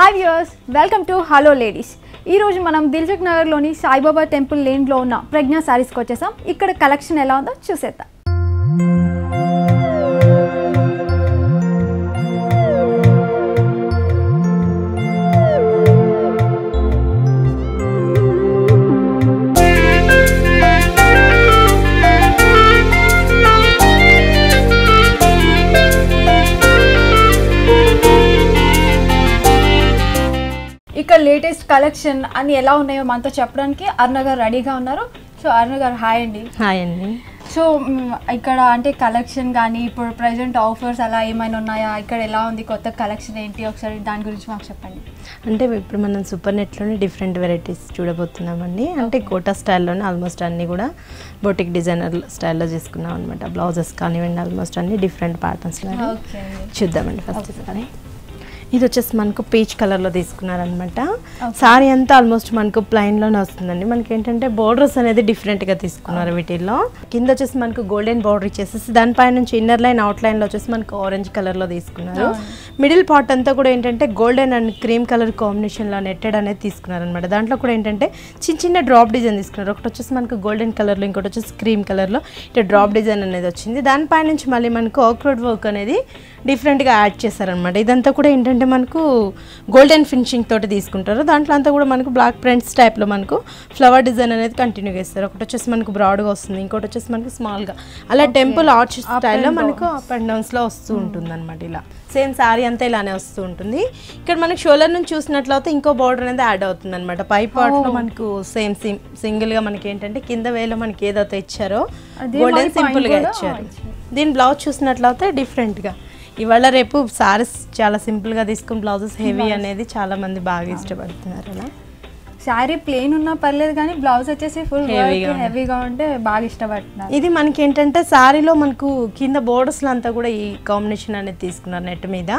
Hi viewers, welcome to hello ladies. ఈ రోజు మనం దిల్సుఖ్ నగర్లోని సాయిబాబా టెంపుల్ లేన్లో ఉన్న ప్రజ్ఞా శారీస్కి వచ్చేసాం. ఇక్కడ కలెక్షన్ ఎలా ఉందో చూసేద్దాం. ఇక్కడ లేటెస్ట్ కలెక్షన్ అని ఎలా ఉన్నాయో మనతో చెప్పడానికి అరుణ గారు రెడీగా ఉన్నారు. సో అరుణ గారు హాయ్ అండి. హాయ్ అండి. సో ఇక్కడ అంటే కలెక్షన్ కానీ ఇప్పుడు ప్రజెంట్ ఆఫర్స్ అలా ఏమైనా ఉన్నాయా, ఇక్కడ ఎలా ఉంది, కొత్త కలెక్షన్ ఏంటి, ఒకసారి దాని గురించి మాకు చెప్పండి. అంటే ఇప్పుడు మనం సూపర్ నెట్లోనే డిఫరెంట్ వెరైటీస్ చూడబోతున్నామండి. అంటే కోటా స్టైల్లోనే ఆల్మోస్ట్ అన్నీ కూడా బొటిక్ డిజైనర్ స్టైల్లో చేసుకున్నాం అనమాట. బ్లౌజెస్ కానివ్వండి, ఆల్మోస్ట్ అన్ని డిఫరెంట్ ప్యాటర్న్స్లో చూద్దామండి. ఫస్ట్ సారీ ఇది వచ్చేసి మనకు పీచ్ కలర్లో తీసుకున్నారనమాట. సారీ అంతా ఆల్మోస్ట్ మనకు ప్లైన్లోనే వస్తుందండి. మనకి ఏంటంటే బోర్డర్స్ అనేది డిఫరెంట్గా తీసుకున్నారు. వీటిల్లో కింద వచ్చేసి మనకు గోల్డెన్ బోర్డర్ ఇచ్చేసి దానిపై నుంచి ఇన్నర్ లైన్ అవుట్ లైన్లో వచ్చేసి మనకు ఆరెంజ్ కలర్లో తీసుకున్నారు. మిడిల్ పార్ట్ అంతా కూడా ఏంటంటే గోల్డెన్ అండ్ క్రీమ్ కలర్ కాంబినేషన్లో నెట్టెడ్ అనేది తీసుకున్నారనమాట. దాంట్లో కూడా ఏంటంటే చిన్న చిన్న డ్రాప్ డిజైన్ తీసుకున్నారు. ఒకటి వచ్చేసి మనకు గోల్డెన్ కలర్లో, ఇంకోటి వచ్చేసి క్రీమ్ కలర్లో ఇట్లా డ్రాప్ డిజైన్ అనేది వచ్చింది. దానిపై నుంచి మళ్ళీ మనకు ఆక్రోడ్ వర్క్ అనేది డిఫరెంట్గా యాడ్ చేశారనమాట. ఇదంతా కూడా ఏంటంటే మనకు గోల్డెన్ ఫినిషింగ్ తోటి తీసుకుంటారు. దాంట్లో అంతా కూడా మనకు బ్లాక్ ప్రింట్స్ టైప్లో మనకు ఫ్లవర్ డిజైన్ అనేది కంటిన్యూగా ఇస్తారు. ఒకటి వచ్చేసి మనకు బ్రాడ్గా వస్తుంది, ఇంకోటి వచ్చేసి మనకు స్మాల్గా అలా టెంపుల్ ఆర్చ్ స్టైల్లో మనకు అప్ అండ్ డౌన్స్లో వస్తూ ఉంటుంది అనమాట. ఇలా సేమ్ శారీ అంతా ఇలానే వస్తూ ఉంటుంది. ఇక్కడ మనకు షోల్డర్ నుంచి చూసినట్లయితే ఇంకో బార్డర్ అనేది యాడ్ అవుతుంది అనమాట. పై పార్ట్లో మనకు సేమ్ సింగిల్గా మనకి ఏంటంటే కింద వేలో మనకి ఏదైతే ఇచ్చారో గోల్డెన్ సింపుల్గా ఇచ్చారు. దీని బ్లౌజ్ చూసినట్లయితే డిఫరెంట్గా ఇవాళ రేపు సారీస్ చాలా సింపుల్గా తీసుకుని బ్లౌజెస్ హెవీ అనేది చాలా మంది బాగా ఇష్టపడుతున్నారు. అలా శారీ ప్లెయిన్ ఉన్నా పర్లేదు కానీ బ్లౌజ్ వచ్చేసి ఫుల్ హెవీగా ఉంటే బాగా ఇష్టపడుతున్నారు. ఇది మనకి ఏంటంటే శారీలో మనకు కింద బోర్డర్స్లో అంతా కూడా ఈ కాంబినేషన్ అనేది తీసుకున్నారు నెట్ మీద.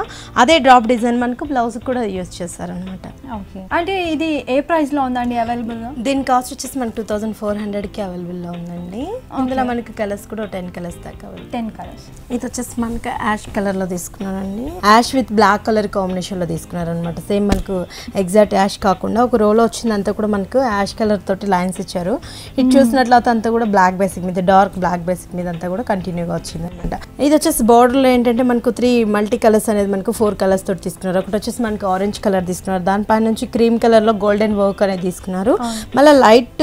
అదే డ్రాప్ డిజైన్ మనకు బ్లౌజ్ కూడా యూజ్ చేస్తారనమాట. ఓకే, అంటే ఇది ఏ ప్రైస్లో ఉందండి అవైలబుల్గా? దీని కాస్ట్ వచ్చేసి మనకు 2400కి అవైలబుల్లో ఉందండి. ఇందులో మనకి కలర్స్ కూడా 10 కలర్స్ దాకా 10 కలర్స్. ఇది వచ్చేసి మనకు యాష్ కలర్లో తీసుకున్నారండి. యాష్ విత్ బ్లాక్ కలర్ కాంబినేషన్లో తీసుకున్నారనమాట. సేమ్ మనకు ఎగ్జాక్ట్ యాష్ కాకుండా ఒక రోలో వచ్చింది అంతా కూడా మనకు యాష్ కలర్ తోటి లైన్స్ ఇచ్చారు. ఇది చూసినట్లయితే అంతా కూడా బ్లాక్ బేసిక్ మీద, డార్క్ బ్లాక్ బేసిక్ మీద అంతా కూడా కంటిన్యూగా వచ్చింది అనమాట. ఇది వచ్చేసి బోర్డర్లో ఏంటంటే మనకు 3 మల్టీ కలర్స్ అనేది మనకు 4 కలర్స్ తోటి తీసుకున్నారు. ఒకటి వచ్చేసి మనకు ఆరెంజ్ కలర్ తీసుకున్నారు, దానిపై నుంచి క్రీమ్ కలర్లో గోల్డెన్ వర్క్ అనేది తీసుకున్నారు. మళ్ళీ లైట్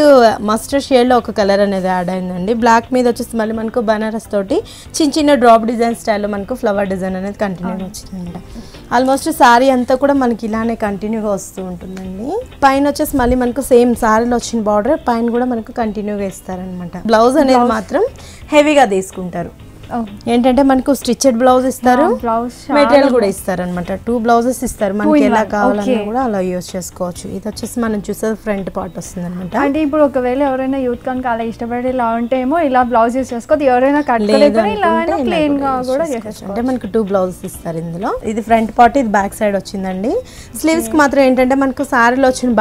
మస్టర్డ్ షేడ్లో ఒక కలర్ అనేది యాడ్ అయిందండి. బ్లాక్ మీద వచ్చేసి మళ్ళీ మనకు బనారస్ తోటి చిన్న చిన్న డ్రాప్ డిజైన్ స్టైల్లో మనకు ఫ్లవర్ డిజైన్ అనేది కంటిన్యూగా వచ్చింది అనమాట. ఆల్మోస్ట్ శారీ అంతా కూడా మనకి ఇలానే కంటిన్యూగా వస్తూ ఉంటుందండి. పైన వచ్చేసి మళ్ళీ మనకు సేమ్ శారీలో వచ్చిన బార్డర్ పైన కూడా మనకు కంటిన్యూగా ఇస్తారనమాట. బ్లౌజ్ అనేది మాత్రం హెవీగా తీసుకుంటారు. ఏంటంటే మనకు స్టిచ్డ్ బ్లౌజ్ ఇస్తారు, మెటీరియల్ కూడా ఇస్తారు అనమాట. 2 బ్లౌజెస్ ఇస్తారు. మనకి ఎలా కావాలన్నా కూడా అలా యూజ్ చేసుకోవచ్చు. ఇది వచ్చేసి మనం చూసేది ఫ్రంట్ పార్ట్ వస్తుంది అనమాట. అంటే ఇప్పుడు ఒకవేళ ఎవరైనా యూత్ కనుక అలా ఇష్టపడి ఇలా ఉంటే ఏమో ఇలా బ్లౌజ్ యూజ్ చేసుకోవచ్చు. ఎవరైనా ప్లెయిన్ గా కూడా చేసుకోవచ్చు. అంటే మనకు 2 బ్లౌజెస్ ఇస్తారు ఇందులో. ఇది ఫ్రంట్ పార్ట్, ఇది బ్యాక్ సైడ్ వచ్చిందండి. స్లీవ్స్ కి మాత్రం ఏంటంటే మనకు శారీలో వచ్చిన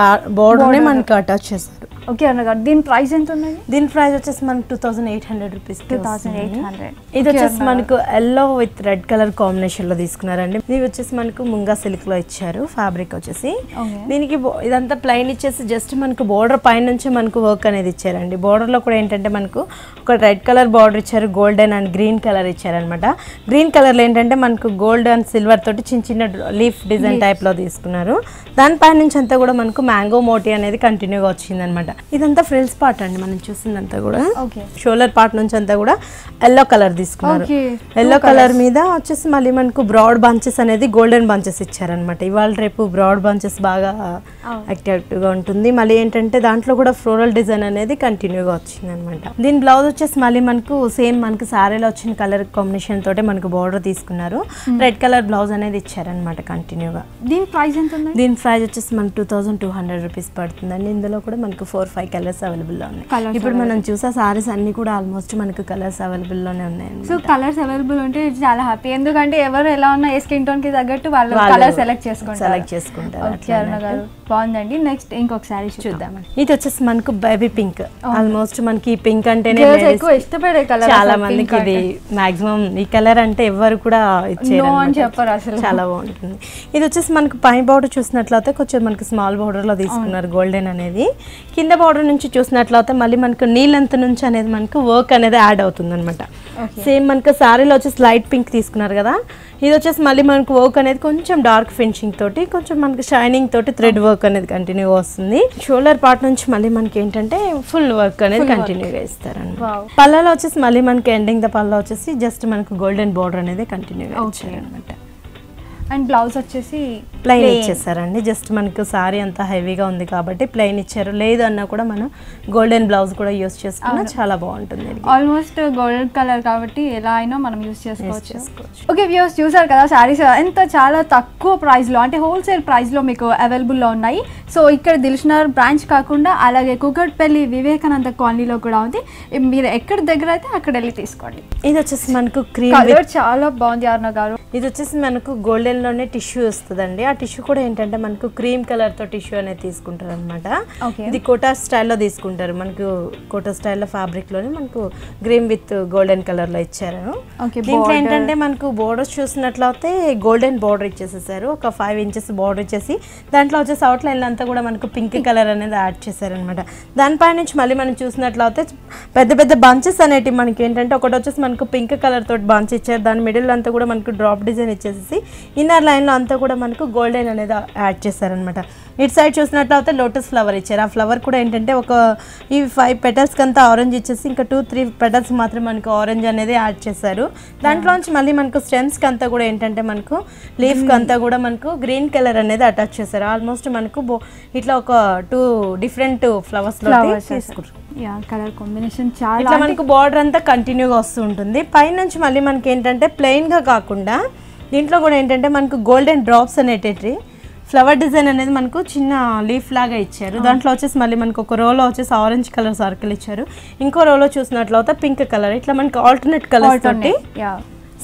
బోర్డర్ నే మనకు అటాచ్ చేస్తారు. ఓకే అన్న గారు, దీని ప్రైస్ ఎంత ఉంది? దీని ప్రైస్ వచ్చేసి మనకు 2800 రూపీస్. 2800. ఇది వచ్చేసి మనకు yellow with red colour combination లో తీసుకున్నారండి. ఇది వచ్చేసి మనకు ముంగా సిల్క్ లో ఇచ్చారు ఫ్యాబ్రిక్ వచ్చేసి. దీనికి ఇదంతా ప్లెయిన్ ఇచ్చేసి జస్ట్ మనకు బోర్డర్ పైన నుంచి మనకు వర్క్ అనేది ఇచ్చారండి. బోర్డర్ లో కూడా ఏంటంటే మనకు ఒక రెడ్ కలర్ బార్డర్ ఇచ్చారు, గోల్డెన్ అండ్ గ్రీన్ కలర్ ఇచ్చారనమాట. గ్రీన్ కలర్ లో ఏంటంటే మనకు గోల్డ్ అండ్ సిల్వర్ తోటి చిన్న చిన్న లీఫ్ డిజైన్ టైప్ లో తీసుకున్నారు. దానిపైన నుంచి అంతా కూడా మనకు మ్యాంగో మోటీ అనేది కంటిన్యూగా వచ్చింది అనమాట. ఇదంతా ఫ్రిల్స్ పార్ట్ అండి. మనం చూసిందంతా కూడా షోల్డర్ పార్ట్ నుంచి అంతా కూడా ఎల్లో కలర్ తీసుకున్నారు. ఎల్లో కలర్ మీద వచ్చేసి మళ్ళీ మనకు బ్రాడ్ బంచెస్ అనేది గోల్డెన్ బంచెస్ ఇచ్చారనమాట. ఇవాళ రేపు బ్రాడ్ బంచెస్ బాగా యాక్టివ్గా ఉంటుంది. మళ్ళీ ఏంటంటే దాంట్లో కూడా ఫ్లోరల్ డిజైన్ అనేది కంటిన్యూగా వచ్చింది అనమాట. దీని బ్లౌజ్ వచ్చేసి మళ్ళీ మనకు సేమ్ మనకు శారీలో వచ్చిన కలర్ కాంబినేషన్ తోటే మనకు బార్డర్ తీసుకున్నారు. రెడ్ కలర్ బ్లౌజ్ అనేది ఇచ్చారనమాట కంటిన్యూగా. దీని ప్రైస్ ఎంత ఉంది? దీని ప్రైస్ వచ్చేసి మనకు 2200 రూపీస్ పడుతుందండి. ఇందులో కూడా మనకు 4 4-5 కలర్స్ అవైలబుల్లో ఉన్నాయి. ఇప్పుడు మనం చూసే సారీస్ అన్ని కూడా ఆల్మోస్ట్ మనకు కలర్స్ అవైలబుల్లోనే ఉన్నాయి. సో కలర్స్ అవైలబుల్ ఉంటే చాలా హ్యాపీ, ఎందుకంటే ఎవరు ఎలా ఉన్నా ఏ స్కిన్ టోన్ కి తగ్గట్టు వాళ్ళు కలర్ సెలెక్ట్ చేసుకుంటారు. బాగుందండి. నెక్స్ట్ ఇంకొక సారీ చూద్దామండి. ఇది వచ్చేసి మనకు బేబీ పింక్. ఆల్మోస్ట్ మనకి పింక్ అంటేనే ఎక్కువ ఇష్టపడే కలర్, చాలా మందికి ఇది మాక్సిమం ఈ కలర్ అంటే ఎవరు కూడా ఇచ్చేయరు అని చెప్పారు అసలు. చాలా బాగుంటుంది. ఇది వచ్చేసి మనకు పై బార్డర్ చూసినట్లయితే కొంచెం మనకి స్మాల్ బార్డర్ లో తీసుకున్నారు గోల్డెన్ అనేది. కింద బార్డర్ నుంచి చూసినట్లయితే మళ్ళీ మనకు నీ లెంత్ నుంచి అనేది మనకు వర్క్ అనేది యాడ్ అవుతుంది అనమాట. సేమ్ మనకు సారీలో వచ్చేసి లైట్ పింక్ తీసుకున్నారు కదా, ఇది వచ్చేసి మళ్ళీ మనకు వర్క్ అనేది కొంచెం డార్క్ ఫినిషింగ్ తోటి కొంచెం మనకి షైనింగ్ తోటి థ్రెడ్ వర్క్ అనేది కంటిన్యూ వస్తుంది. షోల్డర్ పార్ట్ నుంచి మళ్ళీ మనకి ఏంటంటే ఫుల్ వర్క్ అనేది కంటిన్యూగా ఇస్తారండి. పళ్ళలో వచ్చేసి మళ్ళీ మనకి ఎండింగ్ ద పళ్ళలో వచ్చేసి జస్ట్ మనకు గోల్డెన్ బార్డర్ అనేది కంటిన్యూగా ఇచ్చారనమాట. అండ్ బ్లౌజ్ వచ్చేసి ప్లెయిన్ ఇచ్చేసారండి. జస్ట్ మనకు సారీ అంతా హెవీగా ఉంది కాబట్టి ప్లెయిన్ ఇచ్చారు. లేదు అన్నా కూడా మనం గోల్డెన్ బ్లౌజ్ కూడా యూస్ చేసుకున్నా చాలా బాగుంటుంది. ఆల్మోస్ట్ గోల్డెన్ కలర్ కాబట్టి ఎలా అయినా మనం యూస్ చేసుకోవచ్చు. ఓకే వ్యూవర్స్, చూసారు కదా సారీస్ ఎంత చాలా తక్కువ ప్రైస్లో అంటే హోల్సేల్ ప్రైస్లో మీకు అవైలబుల్లో ఉన్నాయి. సో ఇక్కడ దిల్షుఖ్నగర్ బ్రాంచ్ కాకుండా అలాగే కూకట్పల్లి వివేకానంద కాలనీలో కూడా ఉంది. మీరు ఎక్కడ దగ్గర అయితే అక్కడ వెళ్ళి తీసుకోండి. ఇది వచ్చేసి మనకు క్రీమ్ కలర్ చాలా బాగుంది అరుణ గారు. ఇది వచ్చేసి మనకు గోల్డెన్ లోనే టిష్యూ వస్తుందండి. ఆ టిష్యూ కూడా ఏంటంటే మనకు క్రీమ్ కలర్ తో టిష్యూ అనేది తీసుకుంటారు అనమాట. ఇది కోటా స్టైల్లో తీసుకుంటారు. మనకు కోటా స్టైల్లో ఫ్యాబ్రిక్ లోనే మనకు గ్రీన్ విత్ గోల్డెన్ కలర్ లో ఇచ్చారు. దీంట్లో ఏంటంటే మనకు బోర్డర్స్ చూసినట్లయితే గోల్డెన్ బోర్డర్ ఇచ్చేసేసారు. ఒక 5 ఇంచెస్ బోర్డర్ ఇచ్చేసి దాంట్లో వచ్చేసి అవుట్ లైన్ అంతా కూడా మనకు పింక్ కలర్ అనేది యాడ్ చేశారు అనమాట. దానిపై నుంచి మళ్ళీ మనం చూసినట్లయితే పెద్ద పెద్ద బంచెస్ అనేటివి మనకి ఏంటంటే ఒకటి వచ్చేసి మనకు పింక్ కలర్ తోటి బంచ్ ఇచ్చారు. దాని మిడిల్ అంతా కూడా మనకు డ్రాప్ డిజైన్ ఇచ్చేసి ఇన్నర్ లైన్ లో అంతా కూడా మనకు గోల్డెన్ అనేది యాడ్ చేశారనమాట. ఇటు సైడ్ చూసినట్లయితే లోటస్ ఫ్లవర్ ఇచ్చారు. ఆ ఫ్లవర్ కూడా ఏంటంటే ఒక ఈ 5 పెటల్స్ కంతా ఆరెంజ్ ఇచ్చేసి ఇంకా 2-3 పెటల్స్ మాత్రం మనకు ఆరెంజ్ అనేది యాడ్ చేశారు. దాంట్లోంచి మళ్ళీ మనకు స్టెమ్స్ కి అంతా కూడా ఏంటంటే మనకు లీఫ్ కి అంతా కూడా మనకు గ్రీన్ కలర్ అనేది అటాచ్ చేశారు. ఆల్మోస్ట్ మనకు ఇట్లా ఒక 2 డిఫరెంట్ ఫ్లవర్స్ లో తీసుకుంటారు. కలర్ కాంబినేషన్ చాలా ఇట్లా మనకు బార్డర్ అంతా కంటిన్యూగా వస్తూ ఉంటుంది. పైనుంచి మళ్ళీ మనకి ఏంటంటే ప్లెయిన్ గా కాకుండా దీంట్లో కూడా ఏంటంటే మనకు గోల్డెన్ డ్రాప్స్ అనేటి ఫ్లవర్ డిజైన్ అనేది మనకు చిన్న లీఫ్ లాగా ఇచ్చారు. దాంట్లో వచ్చేసి మళ్ళీ మనకు ఒక రోలో వచ్చేసి ఆరెంజ్ కలర్ సర్కిల్ ఇచ్చారు. ఇంకో రోలో చూసినట్లయితే పింక్ కలర్, ఇట్లా మనకి ఆల్టర్నేట్ కలర్స్ తోటి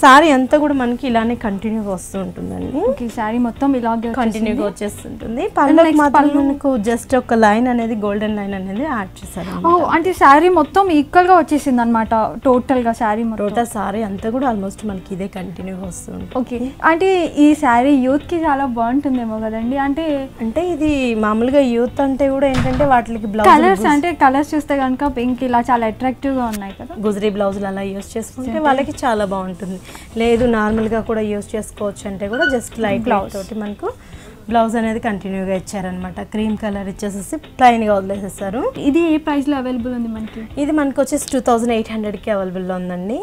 సారీ అంతా కూడా మనకి ఇలానే కంటిన్యూగా వస్తూ ఉంటుందండి. సారీ మొత్తం ఇలాగే కంటిన్యూగా వచ్చేస్తుంటుంది. పళ్ళకి మాత్రం మనకు జస్ట్ ఒక లైన్ అనేది గోల్డెన్ లైన్ అనేది యాడ్ చేశారు. అంటే సారీ మొత్తం ఈక్వల్ గా వచ్చేసింది అనమాట. టోటల్ గా సారీ టోటల్ సారీ అంతా కూడా ఆల్మోస్ట్ మనకి ఇదే కంటిన్యూగా వస్తుంది. ఓకే, అంటే ఈ సారీ యూత్ కి చాలా బాగుంటుందేమో కదండి. అంటే ఇది మామూలుగా యూత్ అంటే కూడా ఏంటంటే వాటికి బ్లౌజ్ కలర్స్ అంటే కలర్స్ చూస్తే కనుక పింక్ ఇలా చాలా అట్రాక్టివ్ గా ఉన్నాయి కదా. గుజరీ బ్లౌజులు అలా యూస్ చేసుకుంటే వాళ్ళకి చాలా బాగుంటుంది. లేదు నార్మల్గా కూడా యూస్ చేసుకోవచ్చు అంటే కూడా జస్ట్ లైట్ బ్లౌజ్ తోటి మనకు బ్లౌజ్ అనేది కంటిన్యూగా ఇచ్చారనమాట. క్రీమ్ కలర్ ఇచ్చేసేసి ప్లెయిన్గా వదిలేసేసారు. ఇది ఏ ప్రైస్లో అవైలబుల్ ఉంది మనకి? ఇది మనకు వచ్చేసి 2800కి అవైలబుల్లో ఉందండి.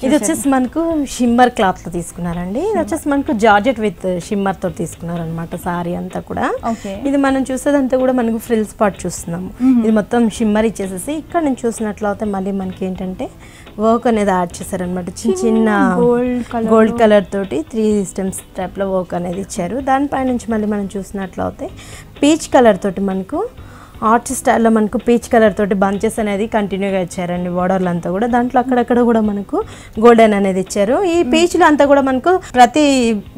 ఇది వచ్చేసి మనకు షిమ్మర్ క్లాత్ లో తీసుకున్నారండి. ఇది వచ్చేసి మనకు జార్జెట్ విత్ షిమ్మర్ తో తీసుకున్నారనమాట సారీ అంతా కూడా. ఇది మనం చూసేదంతా కూడా మనకు ఫ్రిల్స్ పార్ట్ చూస్తున్నాము. ఇది మొత్తం షిమ్మర్ ఇచ్చేసేసి ఇక్కడ నుంచి చూసినట్లయితే మళ్ళీ మనకి ఏంటంటే వర్క్ అనేది యాడ్ చేశారనమాట. చిన్న చిన్న గోల్డ్ కలర్ తోటి 3 స్టెమ్స్ టైప్ లో వర్క్ అనేది ఇచ్చారు. దానిపై నుంచి మళ్ళీ మనం చూసినట్లయితే పీచ్ కలర్ తోటి మనకు ఆర్చ్ స్టైల్లో మనకు పీచ్ కలర్ తోటి బంచెస్ అనేది కంటిన్యూగా ఇచ్చారండి బోర్డర్లు అంతా కూడా. దాంట్లో అక్కడక్కడ కూడా మనకు గోల్డెన్ అనేది ఇచ్చారు. ఈ పీచ్లో అంతా కూడా మనకు ప్రతి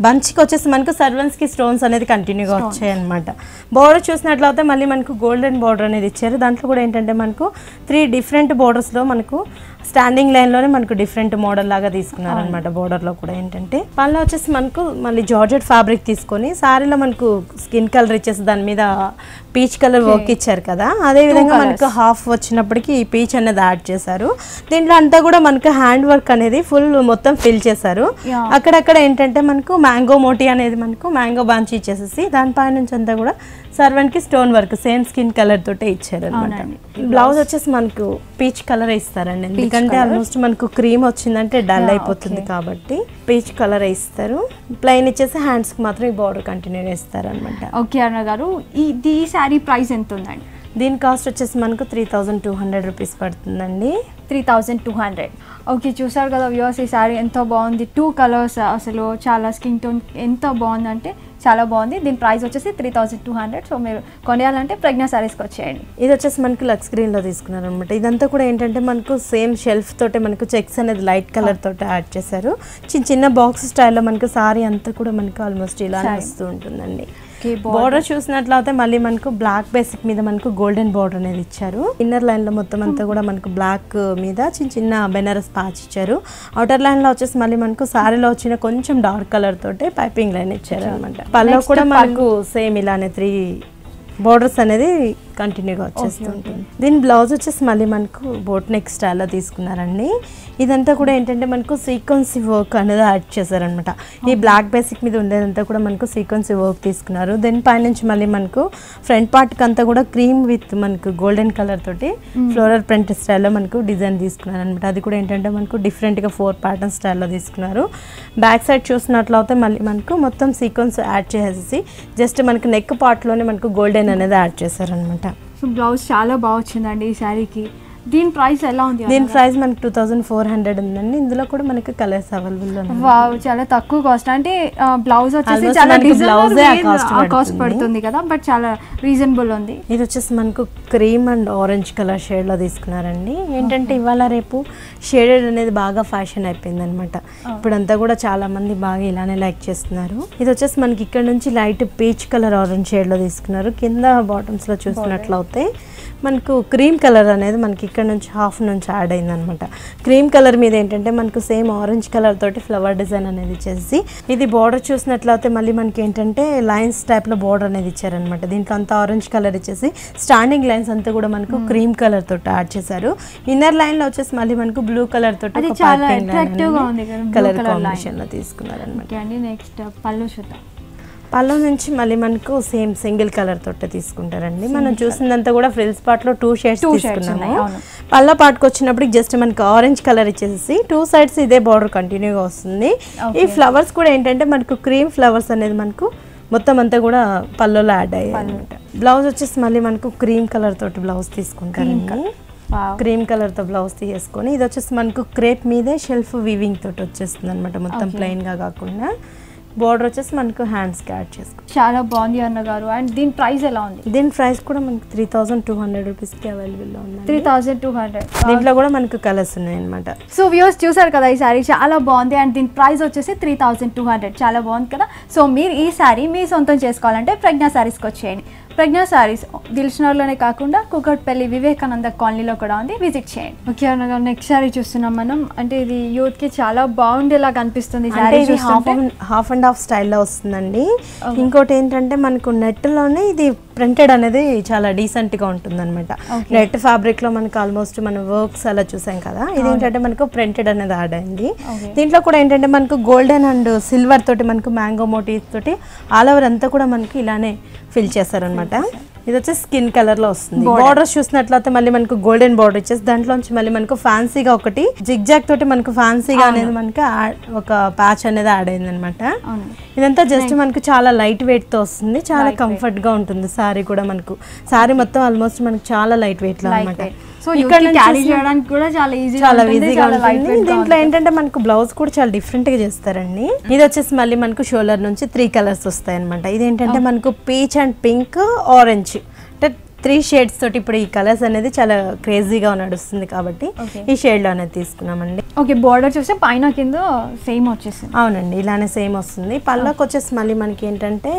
బంచ్కి వచ్చేసి మనకు సర్వెన్స్కి స్టోన్స్ అనేది కంటిన్యూగా వచ్చాయి అనమాట. బోర్డర్ చూసినట్లయితే మళ్ళీ మనకు గోల్డెన్ బోర్డర్ అనేది ఇచ్చారు. దాంట్లో కూడా ఏంటంటే మనకు 3 డిఫరెంట్ బోర్డర్స్లో మనకు స్టాండింగ్ లైన్ లోనే మనకు డిఫరెంట్ మోడల్ లాగా తీసుకున్నారు అనమాట. బోర్డర్ లో కూడా ఏంటంటే పళ్ళు వచ్చేసి మనకు మళ్ళీ జార్జెట్ ఫ్యాబ్రిక్ తీసుకొని సారీలో మనకు స్కిన్ కలర్ ఇచ్చేసి దాని మీద పీచ్ కలర్ వర్క్ ఇచ్చారు కదా, అదే విధంగా మనకు హాఫ్ వచ్చినప్పటికి ఈ పీచ్ అనేది యాడ్ చేశారు. దీంట్లో అంతా కూడా మనకు హ్యాండ్ వర్క్ అనేది ఫుల్ మొత్తం ఫిల్ చేశారు. అక్కడక్కడ ఏంటంటే మనకు మ్యాంగో మోటీ అనేది మనకు మ్యాంగో బాంచ్ ఇచ్చేసేసి దానిపై నుంచి అంతా కూడా సర్వెంట్ కి stone work same skin colour తోటే ఇచ్చారు అనమాట. బ్లౌజ్ వచ్చేసి మనకు పీచ్ కలర్ ఇస్తారండి, ఎందుకంటే ఆల్మోస్ట్ మనకు క్రీమ్ వచ్చిందంటే డల్ అయిపోతుంది కాబట్టి పీచ్ కలర్ ఇస్తారు. ప్లెయిన్ ఇచ్చేసి హ్యాండ్స్ కి మాత్రం ఈ బార్డర్ కంటిన్యూ చేస్తారు అనమాట. ఓకే అరుణ గారు, ఈ శారీ ప్రైస్ ఎంత ఉందండి? దీని కాస్ట్ వచ్చేసి మనకు 3200 రూపీస్ పడుతుందండి. 3200. ఓకే, చూసారు కదా వ్యూవర్స్, ఈ శారీ ఎంతో బాగుంది. 2 కలర్స్, అసలు చాలా స్కిన్ టోన్ ఎంత బాగుందంటే చాలా బాగుంది. దీని ప్రైస్ వచ్చేసి 3200. సో మీరు కొనేయాలంటే ప్రజ్ఞా శారీస్కి వచ్చేయండి. ఇది వచ్చేసి మనకు లక్స్ గ్రీన్ లో తీసుకున్నారు అనమాట. ఇదంతా కూడా ఏంటంటే మనకు సేమ్ షెల్ఫ్ తోటే మనకు చెక్స్ అనేది లైట్ కలర్ తోటి యాడ్ చేశారు. చిన్న బాక్స్ స్టైల్లో మనకు సారీ అంతా కూడా మనకు ఆల్మోస్ట్ ఇలా వస్తూ ఉంటుందండి. బోర్డర్ చూసినట్లయితే మళ్ళీ మనకు బ్లాక్ బేసిక్ మీద మనకు గోల్డెన్ బోర్డర్ అనేది ఇచ్చారు. ఇన్నర్ లైన్ లో మొత్తం అంతా కూడా మనకు బ్లాక్ మీద చిన్న బెనారస్ పాచ్ ఇచ్చారు. అవుటర్ లైన్ లో వచ్చేసి మళ్ళీ మనకు సారీలో వచ్చిన కొంచెం డార్క్ కలర్ తోటి పైపింగ్ లైన్ ఇచ్చారు అనమాట. పళ్ళు కూడా మనకు సేమ్ ఇలానే 3 బోర్డర్స్ అనేది కంటిన్యూగా వచ్చేస్తుంటుంది. దీని బ్లౌజ్ వచ్చేసి మళ్ళీ మనకు బోట్ నెక్ స్టైల్లో తీసుకున్నారండి. ఇదంతా కూడా ఏంటంటే మనకు సీక్వెన్సీ వర్క్ అనేది యాడ్ చేశారనమాట. ఈ బ్లాక్ బేసిక్ మీద ఉండేదంతా కూడా మనకు సీక్వెన్సీ వర్క్ తీసుకున్నారు. దెన్ పైనుంచి మళ్ళీ మనకు ఫ్రంట్ పార్ట్కి అంతా కూడా క్రీమ్ విత్ మనకు గోల్డెన్ కలర్ తోటి ఫ్లోరల్ ప్రింట్ స్టైల్లో మనకు డిజైన్ తీసుకున్నారు అనమాట. అది కూడా ఏంటంటే మనకు డిఫరెంట్గా 4 ప్యాటర్న్ స్టైల్లో తీసుకున్నారు. బ్యాక్ సైడ్ చూసినట్లయితే మళ్ళీ మనకు మొత్తం సీక్వెన్స్ యాడ్ చేసేసి జస్ట్ మనకు నెక్ పార్ట్లోనే మనకు గోల్డెన్ అనేది యాడ్ చేశారనమాట. సో బ్లౌజ్ చాలా బాగా వచ్చిందండి ఈ శారీకి. దీని ప్రైస్ ఎలా ఉంది? దీని ప్రైస్ మనకి 2400 ఉందండి. ఇందులో కూడా మనకి కలర్స్ అవైలబుల్ ఉన్నాయి. వావ్, చాలా తక్కువ కాస్ట్. అంటే బ్లౌజ్ వచ్చేసి చాలా కాస్ట్ పడుతుంది కదా, బట్ చాలా రీజనబుల్ ఉంది. ఇది వచ్చేసి మనకు cream and orange colour shade లో తీసుకున్నారండి. ఏంటంటే ఇవాళ రేపు షేడెడ్ అనేది బాగా ఫ్యాషన్ అయిపోయింది అనమాట. ఇప్పుడంతా కూడా చాలా మంది బాగా ఇలానే లైక్ చేస్తున్నారు. ఇది వచ్చేసి మనకి ఇక్కడ నుంచి light peach colour orange shade లో తీసుకున్నారు. కింద బాటమ్స్ లో చూసినట్లయితే మనకు క్రీమ్ కలర్ అనేది మనకి ఇక్కడ నుంచి హాఫ్ నుంచి యాడ్ అయింది అనమాట. క్రీమ్ కలర్ మీద ఏంటంటే మనకు సేమ్ ఆరెంజ్ కలర్ తోటి ఫ్లవర్ డిజైన్ అనేది ఇచ్చేసి ఇది బార్డర్ చూసినట్లయితే మళ్ళీ మనకి ఏంటంటే లైన్స్ టైప్ లో బార్డర్ అనేది ఇచ్చారనమాట. దీంట్లో అంతా ఆరెంజ్ కలర్ ఇచ్చేసి స్టాండింగ్ లైన్స్ అంతా కూడా మనకు క్రీమ్ కలర్ తోటి యాడ్ చేశారు. ఇన్నర్ లైన్ లో వచ్చేసి మళ్ళీ మనకు బ్లూ కలర్ తోటి కలర్ కాంబినేషన్ లో తీసుకున్నారు అనమాట. నెక్స్ట్ పళ్ళు చూద్దాం. పళ్ళు నుంచి మళ్ళీ మనకు సేమ్ సింగిల్ కలర్ తోట తీసుకుంటారండి. మనం చూసినంత కూడా ఫ్రిల్స్ పార్ట్ లో 2 షేడ్స్ తీసుకున్నాము. పళ్ళ పార్ట్కి వచ్చినప్పుడు జస్ట్ మనకు ఆరెంజ్ కలర్ ఇచ్చేసి 2 సైడ్స్ ఇదే బార్డర్ కంటిన్యూగా వస్తుంది. ఈ ఫ్లవర్స్ కూడా ఏంటంటే మనకు క్రీమ్ ఫ్లవర్స్ అనేది మనకు మొత్తం అంతా కూడా పళ్ళలో యాడ్ అయ్యాయి. బ్లౌజ్ వచ్చేసి మళ్ళీ మనకు క్రీమ్ కలర్ తోటి బ్లౌజ్ తీసుకుంటారండి. క్రీమ్ కలర్ తో బ్లౌజ్ తీసుకొని ఇది వచ్చేసి మనకు క్రేప్ మీదే షెల్ఫ్ వీవింగ్ తోటి వచ్చేస్తుంది అనమాట. మొత్తం ప్లెయిన్ గా కాకుండా బోర్డర్ వచ్చేసి మనకు హ్యాండ్స్ కి యాడ్ చేసుకో. చాలా బాగుంది అన్న గారు. అండ్ దీని ప్రైస్ ఎలా ఉంది? దీని ప్రైస్ కూడా మనకి 3200 రూపీస్ కి అవైలబుల్ లో ఉంది. 3200. దీంట్లో కూడా మనకు కలర్స్ ఉన్నాయి అనమాట. సో వ్యూవర్స్ చూసారు కదా, ఈ శారీ చాలా బాగుంది. అండ్ దీని ప్రైస్ వచ్చేసి 3200. చాలా బాగుంది కదా. సో మీరు ఈ శారీ మీ సొంతం చేసుకోవాలంటే ప్రజ్ఞా శారీస్కి వచ్చేయండి. ప్రజ్ఞా శారీస్ దిల్షునగర్లోనే కాకుండా కూకట్పల్లి వివేకానంద కాలనీలో కూడా ఉంది, విజిట్ చేయండి. ఓకే అన్న, నెక్స్ట్ శారీ చూస్తున్నాం మనం. అంటే ఇది యూత్ కి చాలా బాగుండేలా కనిపిస్తుంది. హాఫ్ అండ్ హాఫ్ స్టైల్లో వస్తుందండి. ఇంకోటి ఏంటంటే మనకు నెట్ లోనే ఇది ప్రింటెడ్ అనేది చాలా డీసెంట్ గా ఉంటుంది అనమాట. నెట్ ఫ్యాబ్రిక్ లో మనకు ఆల్మోస్ట్ మనం వర్క్స్ అలా చూసాం కదా, ఇది ఏంటంటే మనకు ప్రింటెడ్ అనేది యాడ్ అయింది. దీంట్లో కూడా ఏంటంటే మనకు గోల్డెన్ అండ్ సిల్వర్ తోటి మనకు మ్యాంగో మోటివ్స్ తోటి ఆల్ ఓవర్ అంతా కూడా మనకి ఇలానే ఫిల్ చేశారనమాట. ఇది వచ్చి స్కిన్ కలర్ లో వస్తుంది. బార్డర్స్ చూసినట్లయితే మళ్ళీ మనకు గోల్డెన్ బార్డర్ ఇచ్చేసి దాంట్లోంచి మళ్ళీ మనకు ఫ్యాన్సీగా ఒకటి జిగ్జాగ్ తోటి మనకు ఫ్యాన్సీగా అనేది మనకు ఒక ప్యాచ్ అనేది యాడ్ అయింది అనమాట. ఇదంతా జస్ట్ మనకు చాలా లైట్ వెయిట్ తో వస్తుంది. చాలా కంఫర్ట్ గా ఉంటుంది సారీ కూడా. మనకు సారీ మొత్తం ఆల్మోస్ట్ మనకు చాలా లైట్ వెయిట్ లో అనమాట. చాలా ఈజీగా ఉంటుంది. దీంట్లో ఏంటంటే మనకు బ్లౌజ్ కూడా చాలా డిఫరెంట్ గా చేస్తారండి. ఇది వచ్చేసి మళ్ళీ మనకు షోల్డర్ నుంచి 3 కలర్స్ వస్తాయి అనమాట. ఇది ఏంటంటే మనకు పీచ్ అండ్ పింక్ ఆరెంజ్ అంటే 3 షేడ్స్ తోటి ఇప్పుడు ఈ కలర్స్ అనేది చాలా క్రేజీగా నడుస్తుంది కాబట్టి ఈ షేడ్ లో అనేది తీసుకున్నామండి. ఓకే, బోర్డర్ చూస్తే పైన కింద సేమ్ వచ్చేసింది. అవునండి, ఇలానే సేమ్ వస్తుంది. పళ్ళకి వచ్చేసి మళ్ళీ మనకి ఏంటంటే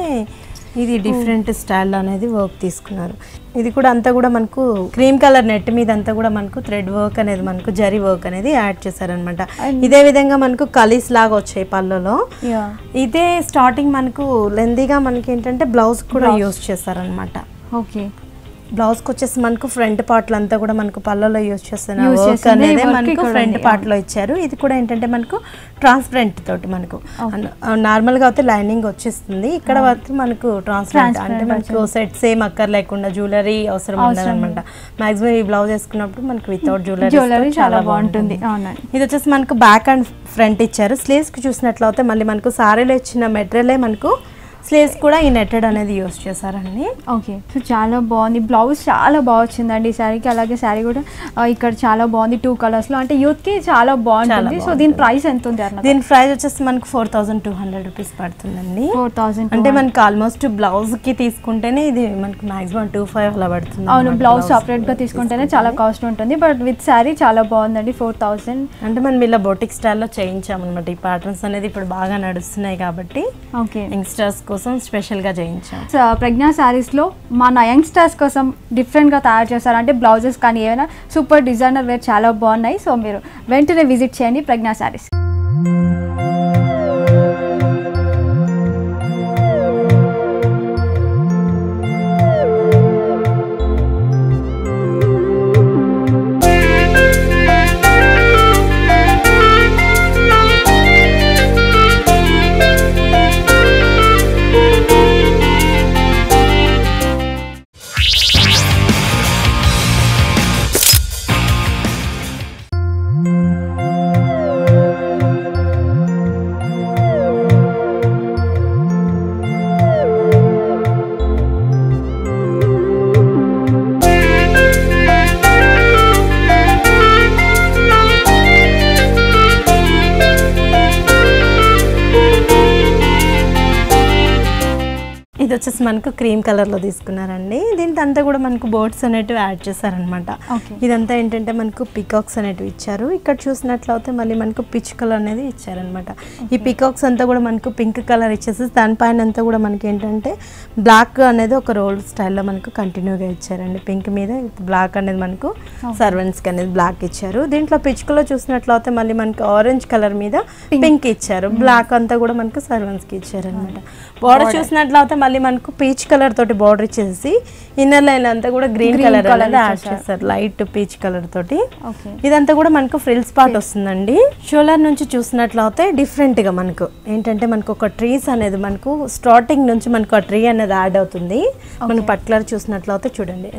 ఇది డిఫరెంట్ స్టైల్ అనేది వర్క్ తీసుకున్నారు. ఇది కూడా అంతా కూడా మనకు క్రీమ్ కలర్ నెట్ మీద అంతా కూడా మనకు థ్రెడ్ వర్క్ అనేది మనకు జరీ వర్క్ అనేది యాడ్ చేశారనమాట. ఇదే విధంగా మనకు కలీస్ లాగా వచ్చాయి పళ్ళలో. ఇదే స్టార్టింగ్ మనకు లెందీగా మనకి ఏంటంటే బ్లౌజ్ కూడా యూజ్ చేశారనమాట. ఓకే, బ్లౌజ్కి వచ్చేసి మనకు ఫ్రంట్ పార్ట్లు అంతా కూడా మనకు పళ్ళలో యూజ్ చేస్తున్న వర్క్ అనేది మనకు ఫ్రంట్ పార్ట్లో ఇచ్చారు. ఇది కూడా ఏంటంటే మనకు ట్రాన్స్పరెంట్ తోటి మనకు నార్మల్గా అయితే లైనింగ్ వచ్చేస్తుంది, ఇక్కడ వరకు మనకు ట్రాన్స్పరెంట్ అంటే మనకు సెట్ సేమ్ అక్కర్ లేకుండా జ్యువెలరీ అవసరం ఉండదు అనమాట. మాక్సిమం ఈ బ్లౌజ్ వేసుకున్నప్పుడు మనకు వితౌట్ జ్యువెలరీ చాలా బాగుంటుంది. ఇది వచ్చేసి మనకు బ్యాక్ అండ్ ఫ్రంట్ ఇచ్చారు. స్లీవ్స్కి చూసినట్లయితే మళ్ళీ మనకు సారీలో ఇచ్చిన మెటీరియలే మనకు స్లీవ్స్ కూడా ఈ నెట్టెడ్ అనేది యూస్ చేశారండి. ఓకే, సో చాలా బాగుంది. బ్లౌజ్ చాలా బాగా వచ్చిందండి ఈ శారీకి. అలాగే శారీ కూడా ఇక్కడ చాలా బాగుంది 2 కలర్స్లో, అంటే యూత్కి చాలా బాగుంటుంది. సో దీని ప్రైస్ ఎంత ఉంది అన్న? దీని ప్రైస్ వచ్చేసి మనకు 4200 రూపీస్ పడుతుందండి. 4000 అంటే మనకు ఆల్మోస్ట్ బ్లౌజ్కి తీసుకుంటేనే ఇది మనకు మాక్సిమం 2500 అలా పడుతుంది. అవును, బ్లౌజ్ సపరేట్గా తీసుకుంటేనే చాలా కాస్ట్ ఉంటుంది, బట్ విత్ శారీ చాలా బాగుందండి. 4000 అంటే మనం ఇలా బొటిక్ స్టైల్లో చేయించామన్నమాట. ఈ ప్యాటర్న్స్ అనేది ఇప్పుడు బాగా నడుస్తున్నాయి కాబట్టి ఓకే యంగ్స్టర్స్ కోసం స్పెషల్గా చేయించాం. ప్రజ్ఞా శారీస్లో మన యంగ్స్టర్స్ కోసం డిఫరెంట్గా తయారు చేస్తారు, అంటే బ్లౌజెస్ కానీ ఏమైనా సూపర్ డిజైనర్ వేర్ చాలా బాగున్నాయి. సో మీరు వెంటనే విజిట్ చేయండి ప్రజ్ఞా శారీస్. ఇది వచ్చేసి మనకు క్రీమ్ కలర్లో తీసుకున్నారండి. దీంతో అంతా కూడా మనకు బోర్డ్స్ అనేటివి యాడ్ చేశారనమాట. ఇదంతా ఏంటంటే మనకు పికాక్స్ అనేటివి ఇచ్చారు. ఇక్కడ చూసినట్లయితే మళ్ళీ మనకు పిచ్ కలర్ అనేది ఇచ్చారనమాట. ఈ పికాక్స్ అంతా కూడా మనకు పింక్ కలర్ ఇచ్చేసి దానిపైన అంతా కూడా మనకి ఏంటంటే బ్లాక్ అనేది ఒక రోల్ స్టైల్లో మనకు కంటిన్యూగా ఇచ్చారండి. పింక్ మీద బ్లాక్ అనేది మనకు సర్వెంట్స్కి అనేది బ్లాక్ ఇచ్చారు. దీంట్లో పిచ్ కలర్ చూసినట్లయితే మళ్ళీ మనకు ఆరెంజ్ కలర్ మీద పింక్ ఇచ్చారు. బ్లాక్ అంతా కూడా మనకు సర్వెంట్స్కి ఇచ్చారనమాట. బార్డర్ చూసినట్లయితే మళ్ళీ మనకు పీచ్ కలర్ తోటి బార్డర్ ఇచ్చేసి ఇన్నర్ లైన్ అంతా కూడా గ్రీన్ కలర్ అనేది యాడ్ చేస్తారు, లైట్ పీచ్ కలర్ తోటి. ఇదంతా కూడా మనకు ఫ్రిల్స్ పార్ట్ వస్తుందండి. షోల్డర్ నుంచి చూసినట్లయితే డిఫరెంట్ గా మనకు ఏంటంటే మనకు ఒక ట్రీస్ అనేది మనకు స్టార్టింగ్ నుంచి మనకు ఆ ట్రీ అనేది యాడ్ అవుతుంది. మనకు పర్టికులర్ చూసినట్లయితే చూడండి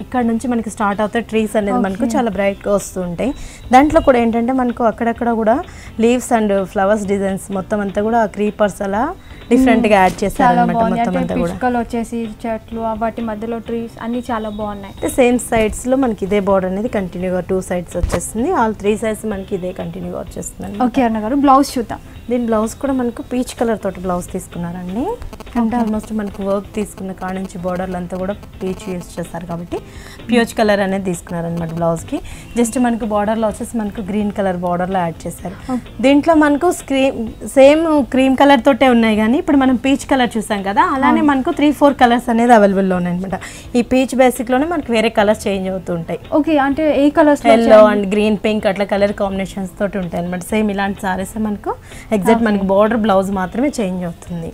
ఇక్కడ నుంచి మనకి స్టార్ట్ అవుతాయి ట్రీస్ అనేది మనకు చాలా బ్రైట్ గా వస్తుంటాయి. దాంట్లో కూడా ఏంటంటే మనకు అక్కడక్కడ కూడా లీవ్స్ అండ్ ఫ్లవర్స్ డిజైన్స్ మొత్తం అంతా కూడా క్రీపర్స్ అలా డిఫరెంట్ గా యాడ్ చేశారు అన్నమాట. మొత్తం అంతా కూడా వచ్చేసి చెట్లు వాటి మధ్యలో ట్రీస్ అన్ని చాలా బాగున్నాయి. సేమ్ సైడ్స్ లో మనకి ఇదే బోర్డర్ అనేది కంటిన్యూగా 2 sides వచ్చేస్తుంది. ఆల్ 3 sides మనకి ఇదే కంటిన్యూగా వచ్చేస్తుంది. ఓకే అన్న గారు, బ్లౌజ్ చూద్దాం. దీని బ్లౌజ్ కూడా మనకు పీచ్ కలర్ తోటి బ్లౌజ్ తీసుకున్నారండి. అంటే ఆల్మోస్ట్ మనకు వర్క్ తీసుకున్న కాడ నుంచి బోర్డర్లు అంతా కూడా పీచ్ యూజ్ చేస్తారు కాబట్టి పీచ్ కలర్ అనేది తీసుకున్నారనమాట. బ్లౌజ్కి జస్ట్ మనకు బార్డర్లో వచ్చేసి మనకు గ్రీన్ కలర్ బార్డర్లో యాడ్ చేశారు. దీంట్లో మనకు సేమ్ క్రీమ్ కలర్ తోటే ఉన్నాయి, కానీ ఇప్పుడు మనం పీచ్ కలర్ చూసాం కదా, అలానే మనకు 3-4 కలర్స్ అనేది అవైలబుల్లో ఉన్నాయి అనమాట. ఈ పీచ్ బేసిక్లోనే మనకు వేరే కలర్స్ చేంజ్ అవుతూ ఉంటాయి. ఓకే, అంటే ఏ colours? Yellow and green, pink అట్లా కలర్ కాంబినేషన్స్ తోటి ఉంటాయి అనమాట. సేమ్ ఇలాంటి సారీస్ మనకు ఎగ్జాక్ట్ మనకి బార్డర్ బ్లౌజ్ మాత్రమే చేంజ్ అవుతుంది.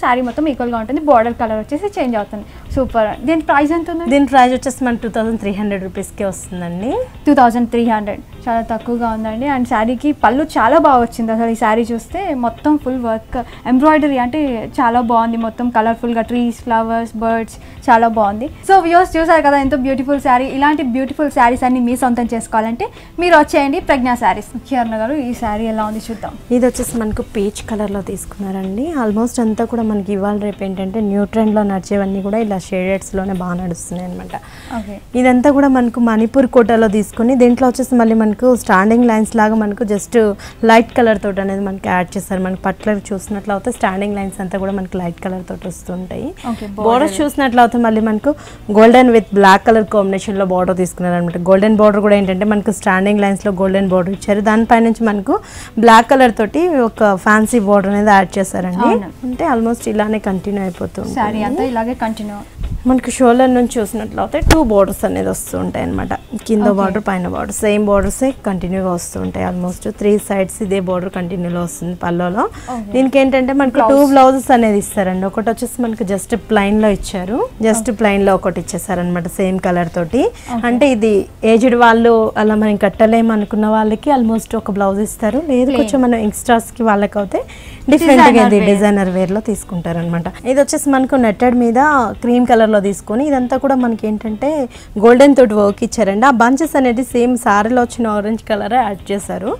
శారీ మొత్తం ఈక్వల్ గా ఉంటుంది, బార్డర్ కలర్ వచ్చేసి చేంజ్ అవుతుంది. సూపర్. దీని ప్రైస్ ఎంత ఉంది? దీని ప్రైస్ వచ్చేసి మనకి 2300 రూపీస్కే వస్తుందండి. 2300 చాలా తక్కువగా ఉందండి. అండ్ శారీకి పళ్ళు చాలా బాగా వచ్చింది. అసలు ఈ శారీ చూస్తే మొత్తం ఫుల్ వర్క్ ఎంబ్రాయిడరీ అంటే చాలా బాగుంది. మొత్తం కలర్ఫుల్గా ట్రీస్, ఫ్లవర్స్, బర్డ్స్ చాలా బాగుంది. సో వ్యూవర్స్ చూసారు కదా ఎంతో బ్యూటిఫుల్ శారీ. ఇలాంటి బ్యూటిఫుల్ శారీస్ అన్ని మీ సొంతం చేసుకోవాలంటే మీరు వచ్చేయండి ప్రజ్ఞా శారీస్. కిరణ్ గారు, ఈ శారీ ఎలా ఉంది చూద్దాం. ఇది వచ్చేసి మనకు పీచ్ కలర్లో తీసుకున్నారండి. ఆల్మోస్ట్ అంతా కూడా మనకి ఇవాళ రేపు ఏంటంటే న్యూ ట్రెండ్లో నడిచేవన్నీ కూడా ఇలా షేడెడ్స్లోనే బాగా నడుస్తున్నాయి అనమాట. ఇదంతా కూడా మనకు మణిపూర్ కోటాలో తీసుకుని దీంట్లో వచ్చేసి మళ్ళీ మనకు స్టాండింగ్ లైన్స్ లాగా మనకు జస్ట్ లైట్ కలర్ తోటి అనేది మనకి యాడ్ చేస్తారు. మనకి పట్లర్ చూసినట్లయితే స్టాండింగ్ లైన్స్ అంతా కూడా మనకి లైట్ కలర్ తోటి వస్తుంటాయి. బోర్డర్స్ చూసినట్లయితే మళ్ళీ మనకు golden with black colour combination లో బార్డర్ తీసుకున్నారు అనమాట. గోల్డెన్ బార్డర్ కూడా ఏంటంటే మనకు స్టాండింగ్ లైన్స్ లో గోల్డెన్ బార్డర్ ఇచ్చారు. దానిపై నుంచి మనకు బ్లాక్ కలర్ తోటి ఒక ఫ్యాన్సీ బార్డర్ అనేది యాడ్ చేశారండి. అంటే ఆల్మోస్ట్ ఇలానే కంటిన్యూ అయిపోతుంది. సారీ అంతా ఇలాగే కంటిన్యూ. మనకు షోల్డర్ నుంచి చూసినట్లయితే 2 బోర్డర్స్ అనేది వస్తూ ఉంటాయి అనమాట. కింద బార్డర్ పైన బార్డర్ సేమ్ బార్డర్సే కంటిన్యూగా వస్తూ ఉంటాయి. ఆల్మోస్ట్ 3 sides ఇదే బార్డర్ కంటిన్యూలో వస్తుంది పల్లోలో. దీనికి ఏంటంటే మనకు 2 బ్లౌజెస్ అనేది ఇస్తారండి. ఒకటి వచ్చేసి మనకు జస్ట్ ప్లైన్ లో ఇచ్చారు, జస్ట్ ప్లైన్ లో ఒకటి ఇచ్చేసారనమాట సేమ్ కలర్ తోటి. అంటే ఇది ఏజ్డ్ వాళ్ళు అలా మనం కట్టలేము అనుకున్న వాళ్ళకి ఆల్మోస్ట్ ఒక బ్లౌజ్ ఇస్తారు. లేదు కొంచెం మనం యంగ్స్టర్స్ కి వాళ్ళకి అయితే డిఫరెంట్ గా డిజైనర్ వేర్ లో తీసుకుంటారు అనమాట. ఇది వచ్చేసి మనకు నెట్టెడ్ మీద క్రీమ్ కలర్ లో తీసుకొని ఇదంతా కూడా మనకి ఏంటంటే గోల్డెన్ తోటి వర్క్ ఇచ్చారండి. ఆ బంచెస్ అనేది సేమ్ సారీలో వచ్చిన ఆరెంజ్ కలర్ యాడ్ చేశారు.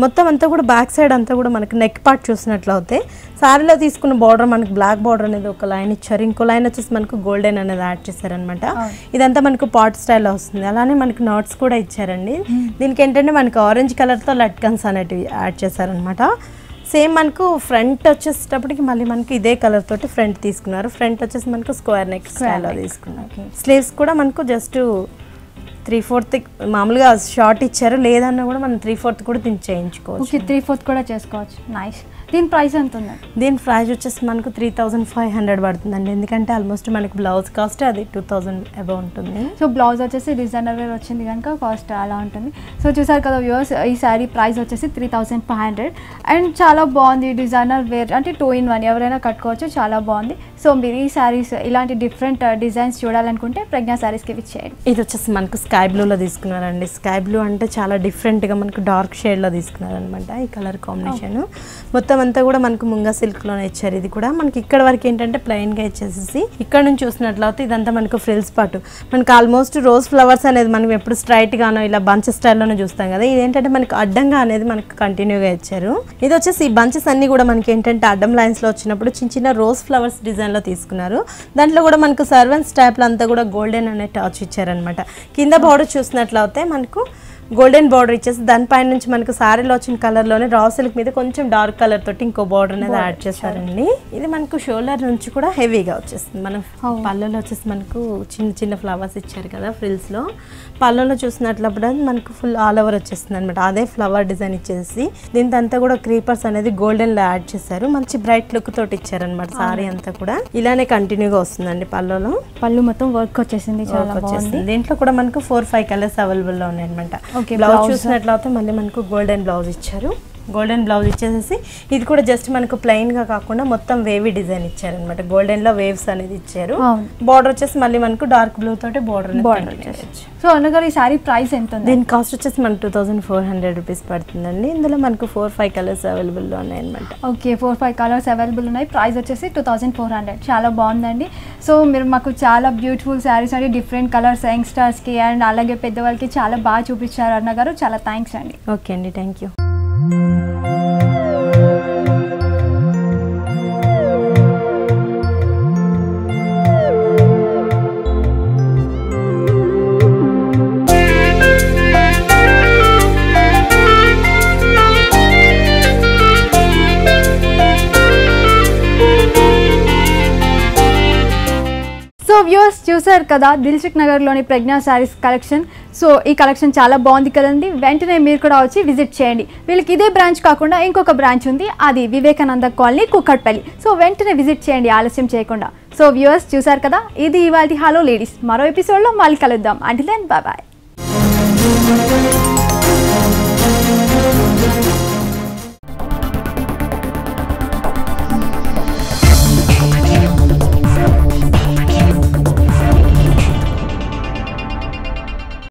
మొత్తం అంతా కూడా బ్యాక్ సైడ్ అంతా కూడా మనకి నెక్ పార్ట్ చూసినట్లయితే సారీలో తీసుకున్న బార్డర్ మనకి బ్లాక్ బార్డర్ అనేది ఒక లైన్ ఇచ్చారు. ఇంకో లైన్ వచ్చేసి మనకు గోల్డెన్ అనేది యాడ్ చేశారనమాట. ఇదంతా మనకు పాట్ స్టైల్లో వస్తుంది. అలానే మనకి నోట్స్ కూడా ఇచ్చారండి. దీనికి ఏంటంటే మనకి ఆరెంజ్ కలర్ తో లట్కన్స్ అనేటివి యాడ్ చేశారనమాట. సేమ్ మనకు ఫ్రంట్ వచ్చేటప్పటికి మళ్ళీ మనకి ఇదే కలర్ తోటి ఫ్రంట్ తీసుకున్నారు. ఫ్రంట్ వచ్చేసి మనకు స్క్వేర్ నెక్ స్టైల్లో తీసుకున్నారు. స్లీవ్స్ కూడా మనకు జస్ట్ 3/4 మామూలుగా షార్ట్ ఇచ్చారు. లేదన్నా కూడా మనం 3/4 కూడా దీన్ని చేయించుకోవచ్చు. 3/4 కూడా చేసుకోవచ్చు. నైస్. దీని ప్రైస్ ఎంత ఉంది? దీని ప్రైస్ వచ్చేసి మనకు 3500 పడుతుందండి. ఎందుకంటే ఆల్మోస్ట్ మనకి బ్లౌజ్ కాస్ట్ అది 2000 అబౌవ్ ఉంటుంది. సో బ్లౌజ్ వచ్చేసి డిజైనర్ వేర్ వచ్చింది కనుక కాస్ట్ అలా ఉంటుంది. సో చూసారు కదా వ్యూవర్స్, ఈ శారీ ప్రైస్ వచ్చేసి 3500 అండ్ చాలా బాగుంది. డిజైనర్ వేర్ అంటే 2-in-1 ఎవరైనా కట్టుకోవచ్చు. చాలా బాగుంది. సో మీరు ఈ శారీస్ ఇలాంటి డిఫరెంట్ డిజైన్స్ చూడాలనుకుంటే ప్రజ్ఞా శారీస్కి ఇచ్చేయండి. ఇది వచ్చేసి మనకు స్కై బ్లూలో తీసుకున్నారండి. స్కై బ్లూ అంటే చాలా డిఫరెంట్గా మనకు డార్క్ షేడ్లో తీసుకున్నారనమాట. ఈ కలర్ కాంబినేషన్ మొత్తం అంతా కూడా మనకు ముంగా సిల్క్లోనే ఇచ్చారు. ఇది కూడా మనకి ఇక్కడ వరకు ఏంటంటే ప్లెయిన్గా ఇచ్చేసేసి ఇక్కడ నుంచి చూసినట్లయితే ఇదంతా మనకు ఫ్రిల్స్ పాటు మనకు ఆల్మోస్ట్ రోజ్ ఫ్లవర్స్ అనేది మనం ఎప్పుడు స్ట్రైట్గానో ఇలా బంచెస్ స్టైల్లోనే చూస్తాం కదా. ఇది ఏంటంటే మనకు అడ్డంగా అనేది మనకు కంటిన్యూగా ఇచ్చారు. ఇది వచ్చేసి ఈ బంచెస్ అన్ని కూడా మనకి ఏంటంటే అడ్డం లైన్స్లో వచ్చినప్పుడు చిన్న చిన్న రోజ్ ఫ్లవర్స్ డిజైన్లో తీసుకున్నారు. దాంట్లో కూడా మనకు సర్వెంట్స్ టైప్లో అంతా కూడా గోల్డెన్ అనే టచ్ ఇచ్చారనమాట. కింద బార్డర్ చూసినట్లయితే మనకు గోల్డెన్ బార్డర్ ఇచ్చేసి దానిపైన నుంచి మనకు సారీలో వచ్చిన కలర్లోనే రా సిల్క్ మీద కొంచెం డార్క్ కలర్ తోటి ఇంకో బార్డర్ అనేది యాడ్ చేశారండి. ఇది మనకు షోల్డర్ నుంచి కూడా హెవీగా వచ్చేస్తుంది. మనం పళ్ళలో వచ్చేసి మనకు చిన్న చిన్న ఫ్లవర్స్ ఇచ్చారు కదా ఫ్రిల్స్ లో. పళ్ళలో చూసినట్లప్పుడు మనకు ఫుల్ ఆల్ ఓవర్ వచ్చేస్తుంది అనమాట. అదే ఫ్లవర్ డిజైన్ ఇచ్చేసి దీంతో కూడా క్రీపర్స్ అనేది గోల్డెన్ లో యాడ్ చేశారు. మంచి బ్రైట్ లుక్ తోటి ఇచ్చారనమాట. సారీ అంతా కూడా ఇలానే కంటిన్యూగా వస్తుందండి. పళ్ళలో పళ్ళు మొత్తం వర్క్ వచ్చేసింది. దీంట్లో కూడా మనకు 4-5 కలర్స్ అవైలబుల్ లో ఉన్నాయి అనమాట. బ్లౌజ్ చూసినట్లయితే మళ్ళీ మనకు గోల్డెన్ బ్లౌజ్ ఇచ్చారు. గోల్డెన్ బ్లౌజ్ ఇచ్చేసేసి ఇది కూడా జస్ట్ మనకు ప్లెయిన్ గా కాకుండా మొత్తం వేవీ డిజైన్ ఇచ్చారు అనమాట. గోల్డెన్ లో వేవ్స్ అనేది ఇచ్చారు. బార్డర్ వచ్చేసి మళ్ళీ మనకు డార్క్ బ్లూ తోటి బార్డర్. సో అన్నగారు ఈ సారీ ప్రైస్ ఎంత ఉంది? దీని కాస్ట్ వచ్చేసి మనకు 2400 రూపీస్ పడుతుందండి. ఇందులో మనకు 4-5 కలర్స్ అవైలబుల్ లో ఉన్నాయి అనమాట. ఓకే, 4-5 కలర్స్ అవైలబుల్ ఉన్నాయి. ప్రైస్ వచ్చేసి 2400. చాలా బాగుందండి. సో మీరు మాకు చాలా బ్యూటిఫుల్ శారీస్ అండి, డిఫరెంట్ కలర్స్ యంగ్స్టర్స్ కి అండ్ అలాగే పెద్దవాళ్ళకి చాలా బాగా చూపించారు అన్నగారు. చాలా థ్యాంక్స్ అండి. ఓకే అండి, థ్యాంక్ యూ. సో వ్యూవర్స్ చూసారు కదా దిల్సుఖ్ నగర్లోని ప్రజ్ఞా శారీస్ కలెక్షన్. సో ఈ కలెక్షన్ చాలా బాగుంది కదండి. వెంటనే మీరు కూడా వచ్చి విజిట్ చేయండి. వీళ్ళకి ఇదే బ్రాంచ్ కాకుండా ఇంకొక బ్రాంచ్ ఉంది, అది వివేకానంద కాలనీ కుక్కట్పల్లి. సో వెంటనే విజిట్ చేయండి ఆలస్యం చేయకుండా. సో వ్యూవర్స్ చూసారు కదా, ఇది ఇవాల్టి హలో లేడీస్. మరో ఎపిసోడ్లో మళ్ళీ కలుద్దాం. Until then bye bye.